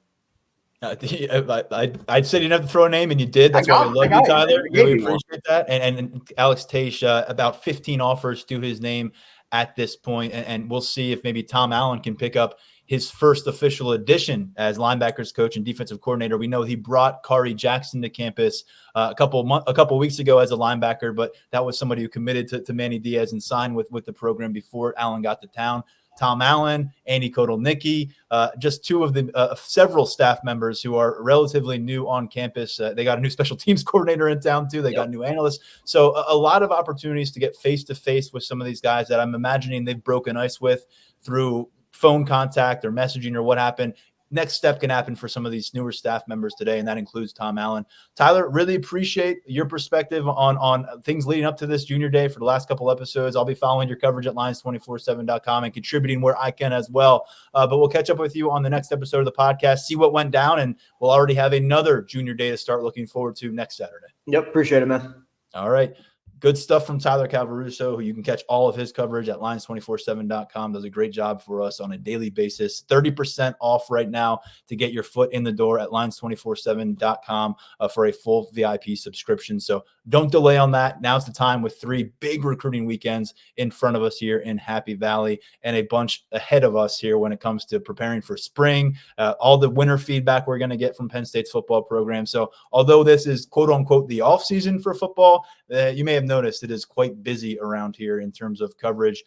I'd say you didn't have to throw a name, and you did. That's why I love you, Tyler. Really appreciate that. And Alex Tate, about 15 offers to his name at this point. And we'll see if maybe Tom Allen can pick up his first official edition as linebackers coach and defensive coordinator. We know he brought Kari Jackson to campus a couple weeks ago as a linebacker, but that was somebody who committed to Manny Diaz and signed with the program before Allen got to town. Tom Allen, Andy Kotelnicki, just two of the several staff members who are relatively new on campus. They got a new special teams coordinator in town too. They got new analysts. So a lot of opportunities to get face-to-face with some of these guys that I'm imagining they've broken ice with through phone contact or messaging or what happened. Next step can happen for some of these newer staff members today, and that includes Tom Allen. Tyler, really appreciate your perspective on things leading up to this junior day for the last couple episodes. I'll be following your coverage at Lions247.com and contributing where I can as well. But we'll catch up with you on the next episode of the podcast, see what went down, and we'll already have another junior day to start looking forward to next Saturday. Yep, appreciate it, man. All right. Good stuff from Tyler Calvaruso, who you can catch all of his coverage at Lions247.com. Does a great job for us on a daily basis. 30% off right now to get your foot in the door at Lions247.com for a full VIP subscription. So don't delay on that. Now's the time with 3 big recruiting weekends in front of us here in Happy Valley and a bunch ahead of us here when it comes to preparing for spring, all the winter feedback we're going to get from Penn State's football program. So although this is quote unquote the off season for football, you may have noticed it is quite busy around here in terms of coverage.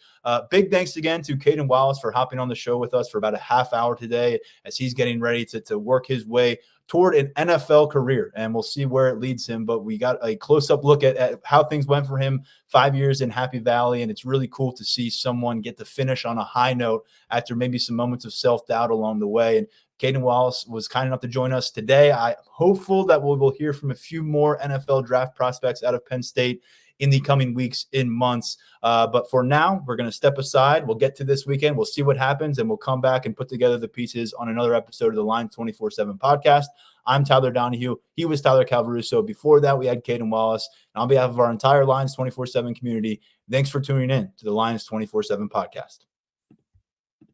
Big thanks again to Kaden Wallace for hopping on the show with us for about a half hour today as he's getting ready to work his way toward an NFL career, and we'll see where it leads him. But we got a close-up look at how things went for him 5 years in Happy Valley, and it's really cool to see someone get to finish on a high note after maybe some moments of self-doubt along the way. And Kaden Wallace was kind enough to join us today. I'm hopeful that we will hear from a few more NFL draft prospects out of Penn State in the coming weeks and months. But for now, we're going to step aside. We'll get to this weekend. We'll see what happens, and we'll come back and put together the pieces on another episode of the Lions247 podcast. I'm Tyler Donahue. He was Tyler Calvaruso. Before that, we had Kaden Wallace. And on behalf of our entire Lions247 community, thanks for tuning in to the Lions247 podcast.